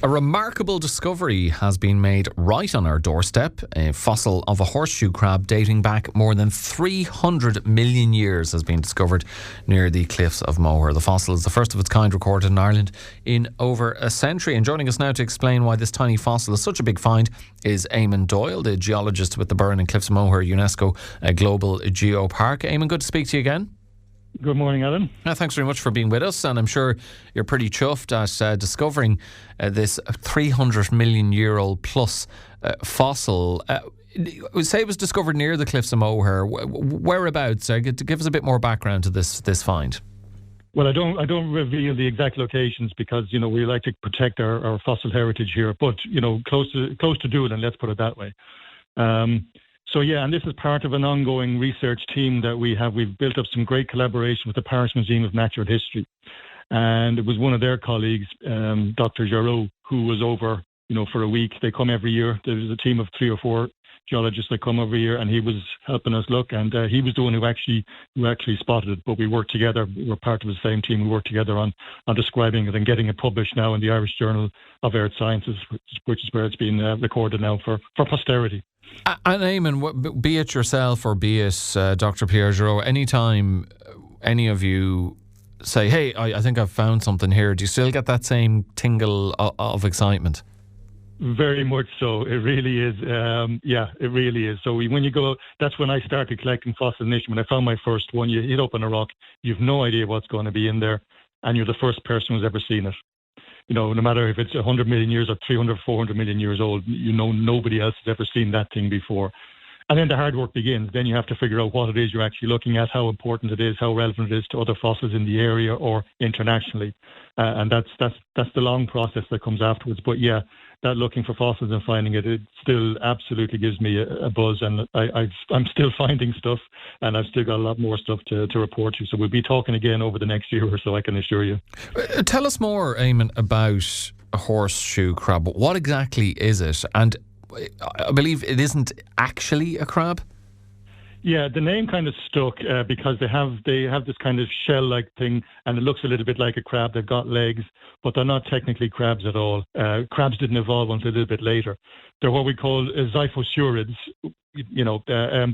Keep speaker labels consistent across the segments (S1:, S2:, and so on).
S1: A remarkable discovery has been made right on our doorstep. A fossil of a horseshoe crab dating back more than 300 million years has been discovered near the Cliffs of Moher. The fossil is the first of its kind recorded in Ireland in over a century. And joining us now to explain why this tiny fossil is such a big find is Eamonn Doyle, the geologist with the Burren and Cliffs of Moher UNESCO Global Geopark. Eamonn, good to speak to you again.
S2: Good morning, Alan.
S1: Thanks very much for being with us, and I'm sure you're pretty chuffed at discovering this 300 million year old plus fossil. Say it was discovered near the Cliffs of Moher. Whereabouts? Give us a bit more background to this find.
S2: Well, I don't reveal the exact locations because we like to protect our fossil heritage here, but close to Doolin, let's put it that way. And this is part of an ongoing research team that we have. We've built up some great collaboration with the Paris Museum of Natural History. And it was one of their colleagues, Dr. Jarreau, who was over, for a week. They come every year. There's a team of 3 or 4 geologists that come every year, and he was helping us look. And he was the one who actually spotted it. But we worked together. We were part of the same team. We worked together on describing it and getting it published now in the Irish Journal of Earth Sciences, which is where it's been recorded now for posterity.
S1: And Eamonn, be it yourself or be it Dr. Pierre Jarreau, anytime any of you say, hey, I think I've found something here, do you still get that same tingle of excitement?
S2: Very much so. It really is. It really is. So when you go, that's when I started collecting fossils initially. When I found my first one, you hit open a rock, you've no idea what's going to be in there, and you're the first person who's ever seen it. No matter if it's 100 million years or 300, 400 million years old, nobody else has ever seen that thing before. And then the hard work begins. Then you have to figure out what it is you're actually looking at, how important it is, how relevant it is to other fossils in the area or internationally. And that's the long process that comes afterwards. But yeah, that looking for fossils and finding it still absolutely gives me a buzz. And I'm still finding stuff, and I've still got a lot more stuff to report to. So we'll be talking again over the next year or so, I can assure you.
S1: Tell us more, Eamonn, about a horseshoe crab. What exactly is it? And I believe it isn't actually a crab.
S2: Yeah, the name kind of stuck because they have this kind of shell-like thing, and it looks a little bit like a crab. They've got legs, but they're not technically crabs at all. Crabs didn't evolve until a little bit later. They're what we call xiphosaurids,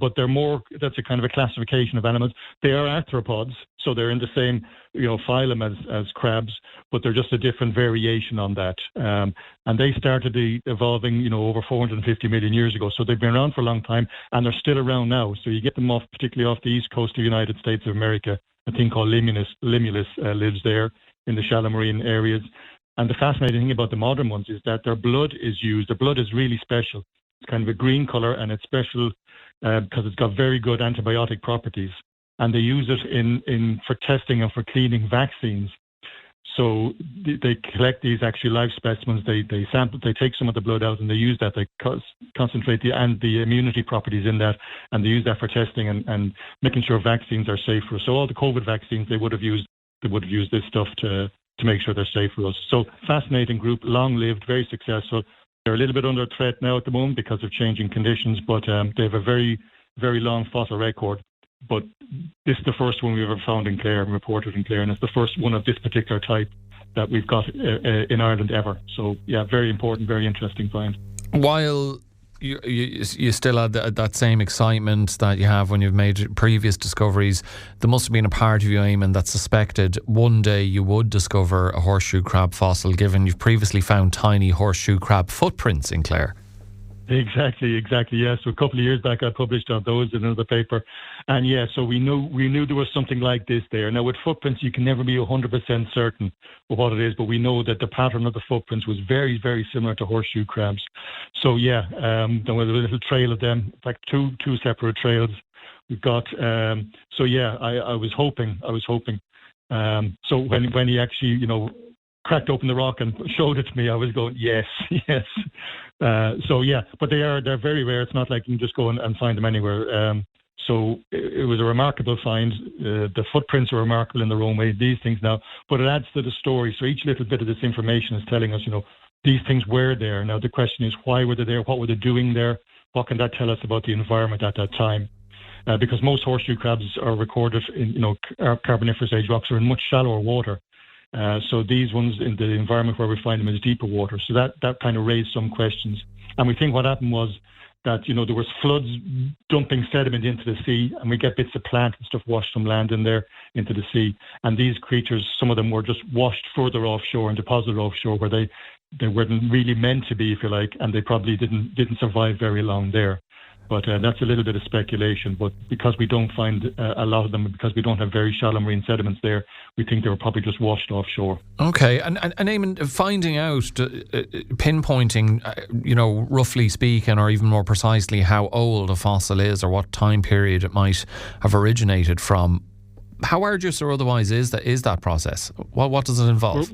S2: but they're more. That's a kind of a classification of animals. They are arthropods, so they're in the same phylum as crabs, but they're just a different variation on that. And they started evolving, over 450 million years ago. So they've been around for a long time, and they're still around now. So you get them particularly off the east coast of the United States of America. A thing called limulus lives there in the shallow marine areas. And the fascinating thing about the modern ones is that their blood is used. Their blood is really special. It's kind of a green color, and it's special because it's got very good antibiotic properties. And they use it for testing and for cleaning vaccines. So they collect these actually live specimens. They sample. They take some of the blood out, and they use that. They concentrate the immunity properties in that, and they use that for testing and making sure vaccines are safe for us. So all the COVID vaccines, they would have used this stuff to make sure they're safe for us. So fascinating group, long-lived, very successful. They're a little bit under threat now at the moment because of changing conditions, but they have a very, very long fossil record. But this is the first one we've ever found in Clare and reported in Clare, and it's the first one of this particular type that we've got in Ireland ever. So yeah, very important, very interesting find.
S1: While you still had that same excitement that you have when you've made previous discoveries, there must have been a part of you, Eamonn, that suspected one day you would discover a horseshoe crab fossil, given you've previously found tiny horseshoe crab footprints in Clare.
S2: Exactly. Yes. So a couple of years back, I published on those in another paper, and yeah, so we knew there was something like this there. Now with footprints, you can never be 100% certain of what it is, but we know that the pattern of the footprints was very, very similar to horseshoe crabs. So yeah, there was a little trail of them, in fact, two separate trails we've got. So yeah, I was hoping. So when he actually, cracked open the rock and showed it to me, I was going, yes. So yeah, but they're very rare. It's not like you can just go and find them anywhere. So it was a remarkable find. The footprints are remarkable in their own way, these things now, but it adds to the story. So each little bit of this information is telling us, these things were there. Now the question is, why were they there? What were they doing there? What can that tell us about the environment at that time? Because most horseshoe crabs are recorded in, Carboniferous age rocks are in much shallower water. So these ones in the environment where we find them is deeper water. So that kind of raised some questions. And we think what happened was that, there was floods dumping sediment into the sea, and we get bits of plant and stuff washed from land in there into the sea. And these creatures, some of them were just washed further offshore and deposited offshore where they weren't really meant to be, if you like, and they probably didn't survive very long there. But that's a little bit of speculation. But because we don't find a lot of them, because we don't have very shallow marine sediments there, we think they were probably just washed offshore.
S1: Okay, and Eamonn, finding out, pinpointing, roughly speaking, or even more precisely, how old a fossil is or what time period it might have originated from, how arduous or otherwise is that process? What does it involve?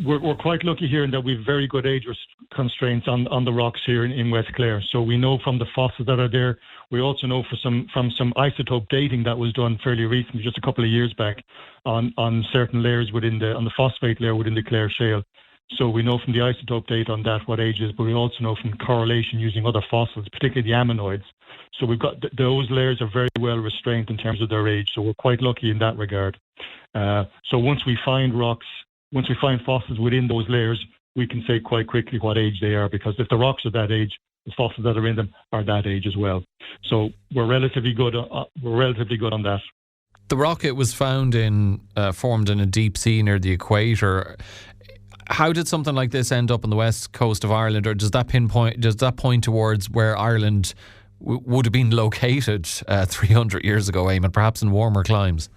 S2: We're quite lucky here in that we've very good age constraints on the rocks here in West Clare. So we know from the fossils that are there. We also know from some isotope dating that was done fairly recently, just a couple of years back, on certain layers on the phosphate layer within the Clare shale. So we know from the isotope date on that what age it is, but we also know from correlation using other fossils, particularly the ammonoids. So we've got those layers are very well restrained in terms of their age. So we're quite lucky in that regard. So once we find fossils within those layers, we can say quite quickly what age they are, because if the rocks are that age, the fossils that are in them are that age as well. So we're relatively good on that.
S1: The rocket was formed in a deep sea near the equator. How did something like this end up on the west coast of Ireland, or does that point towards where Ireland would have been located 300 years ago, Eamonn, perhaps in warmer climes?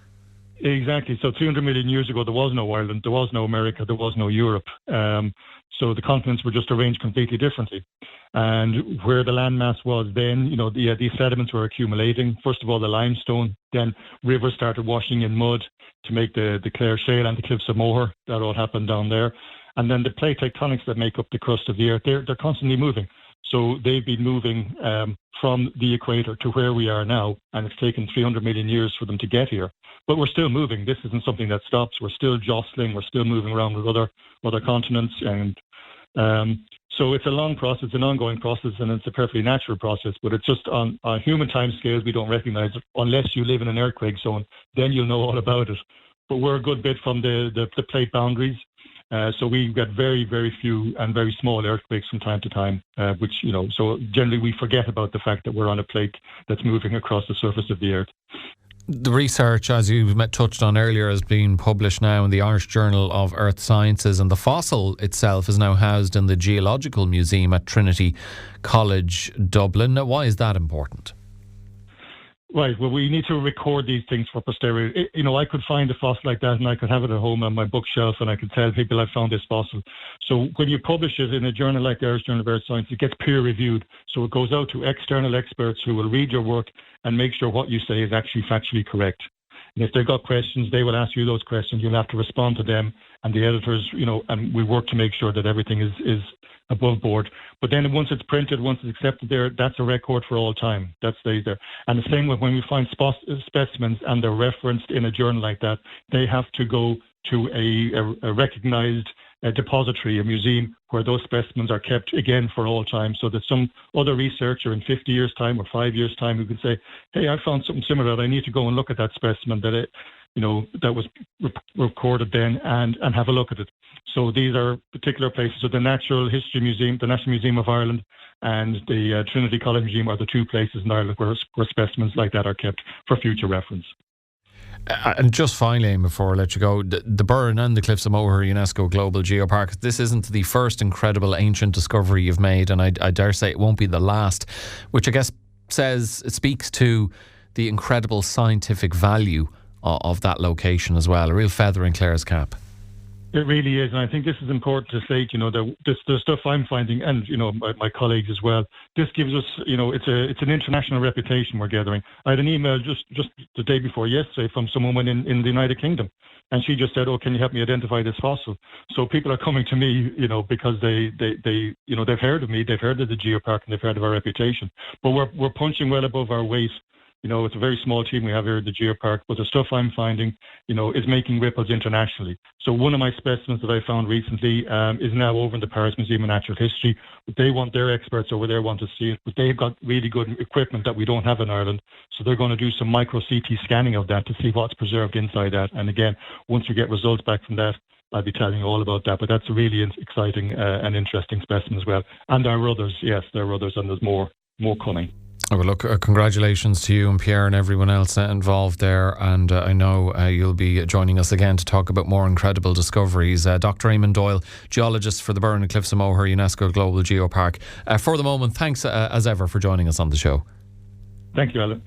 S2: Exactly. So 300 million years ago, there was no Ireland, there was no America, there was no Europe. So the continents were just arranged completely differently. And where the landmass was then, these sediments were accumulating. First of all, the limestone, then rivers started washing in mud to make the Clare shale and the Cliffs of Moher. That all happened down there. And then the plate tectonics that make up the crust of the earth, they're constantly moving. So they've been moving from the equator to where we are now, and it's taken 300 million years for them to get here. But we're still moving. This isn't something that stops. We're still jostling. We're still moving around with other continents. And so it's a long process, an ongoing process, and it's a perfectly natural process. But it's just on human time scales, we don't recognize it unless you live in an earthquake zone. Then you'll know all about it. But we're a good bit from the plate boundaries. So we get very, very few and very small earthquakes from time to time, so generally we forget about the fact that we're on a plate that's moving across the surface of the earth.
S1: The research, as you touched on earlier, has been published now in the Irish Journal of Earth Sciences, and the fossil itself is now housed in the Geological Museum at Trinity College, Dublin. Now, why is that important?
S2: Right. Well, we need to record these things for posterity. I could find a fossil like that and I could have it at home on my bookshelf and I could tell people I found this fossil. So when you publish it in a journal like the Irish Journal of Earth Science, it gets peer reviewed. So it goes out to external experts who will read your work and make sure what you say is actually factually correct. And if they've got questions, they will ask you those questions. You'll have to respond to them and the editors, and we work to make sure that everything is above board. But then once it's printed, once it's accepted there, that's a record for all time. That stays there. And the same with when we find specimens and they're referenced in a journal like that, they have to go to a recognized depository, a museum, where those specimens are kept again for all time, so that some other researcher in 50 years' time or 5 years' time who can say, hey, I found something similar, that I need to go and look at that specimen that was recorded then and have a look at it. So these are particular places. So the Natural History Museum, the National Museum of Ireland, and the Trinity College Museum are the two places in Ireland where specimens like that are kept for future reference.
S1: And just finally, before I let you go, the Burren and the Cliffs of Moher UNESCO Global Geopark, this isn't the first incredible ancient discovery you've made, and I dare say it won't be the last, which I guess speaks to the incredible scientific value of that location as well. A real feather in Clare's cap.
S2: It really is, and I think this is important to say. That the stuff I'm finding, and my colleagues as well. This gives us, it's an international reputation we're gathering. I had an email just the day before yesterday from some woman in the United Kingdom, and she just said, "Oh, can you help me identify this fossil?" So people are coming to me, because they've heard of me, they've heard of the Geopark, and they've heard of our reputation. But we're punching well above our weight. It's a very small team we have here at the Geopark, but the stuff I'm finding, is making ripples internationally. So one of my specimens that I found recently is now over in the Paris Museum of Natural History. But they want their experts over there want to see it, but they've got really good equipment that we don't have in Ireland. So they're going to do some micro CT scanning of that to see what's preserved inside that. And again, once we get results back from that, I'll be telling you all about that. But that's a really exciting and interesting specimen as well. And there are others, yes, there are others, and there's more coming.
S1: Oh, well, look, congratulations to you and Pierre and everyone else involved there. And I know you'll be joining us again to talk about more incredible discoveries. Dr. Eamonn Doyle, geologist for the Burren and Cliffs of Moher UNESCO Global Geopark. For the moment, thanks as ever for joining us on the show.
S2: Thank you, Alan.